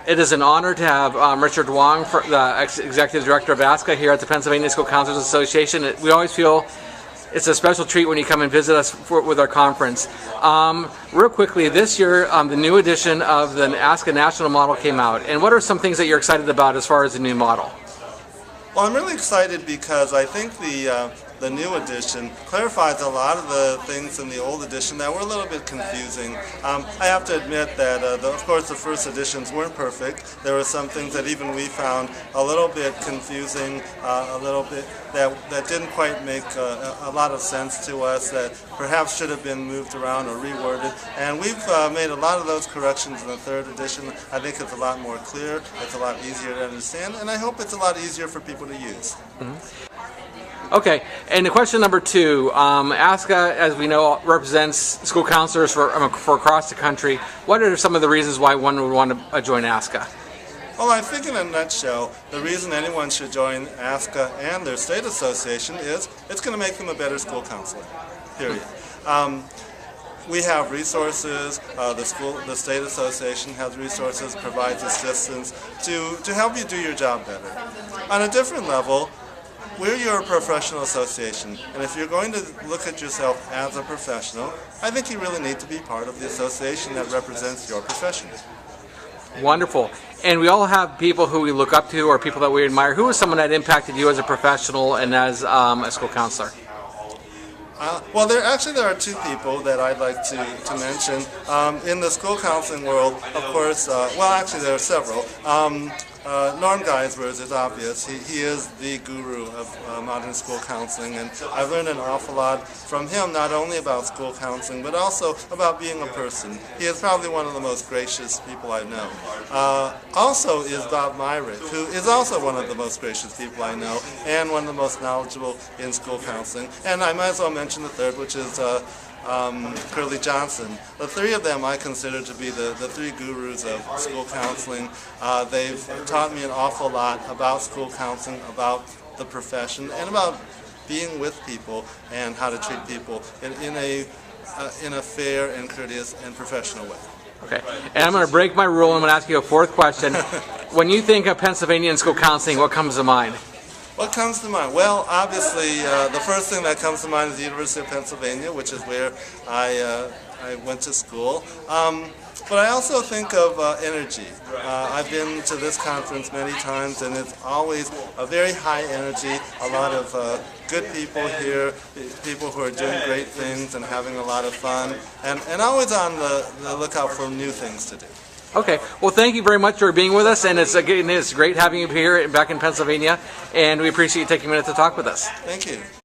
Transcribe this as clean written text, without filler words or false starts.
It is an honor to have Richard Wong, the Executive Director of ASCA, here at the Pennsylvania School Counselors Association. We always feel it's a special treat when you come and visit us with our conference. Real quickly, this year the new edition of the ASCA National Model came out. And what are some things that you're excited about as far as the new model? Well, I'm really excited because I think the new edition clarifies a lot of the things in the old edition that were a little bit confusing. I have to admit that, of course, the first editions weren't perfect. There were some things that even we found a little bit confusing, a little bit that didn't quite make a lot of sense to us, that perhaps should have been moved around or reworded. And we've made a lot of those corrections in the third edition. I think it's a lot more clear, it's a lot easier to understand, and I hope it's a lot easier for people to use. Okay, and the question number two, ASCA, as we know, represents school counselors for across the country. What are some of the reasons why one would want to join ASCA? Well, I think in a nutshell, the reason anyone should join ASCA and their state association is it's going to make them a better school counselor, period. We have resources, the state association has resources, provides assistance to help you do your job better. On a different level, we're your professional association, and if you're going to look at yourself as a professional, I think you really need to be part of the association that represents your profession. Wonderful. And we all have people who we look up to or people that we admire. Who is someone that impacted you as a professional and as a school counselor? Well, there are two people that I'd like to mention. In the school counseling world, of course, well, actually there are several. Norm Geisler is obvious. He is the guru of modern school counseling, and I've learned an awful lot from him, not only about school counseling, but also about being a person. He is probably one of the most gracious people I know. Also is Bob Myrick, who is also one of the most gracious people I know, and one of the most knowledgeable in school counseling. And I might as well mention the third, which is Curly Johnson. The three of them I consider to be the three gurus of school counseling. They've taught me an awful lot about school counseling, about the profession, and about being with people and how to treat people in a fair and courteous and professional way. Okay, and I'm going to break my rule and I'm going to ask you a fourth question. When you think of Pennsylvania and school counseling, what comes to mind? What comes to mind? Well, obviously, the first thing that comes to mind is the University of Pennsylvania, which is where I went to school. But I also think of energy. I've been to this conference many times, and it's always a very high energy, a lot of good people here, people who are doing great things and having a lot of fun, and always on the lookout for new things to do. Okay, well, thank you very much for being with us, and it's great having you here back in Pennsylvania, and we appreciate you taking a minute to talk with us. Thank you.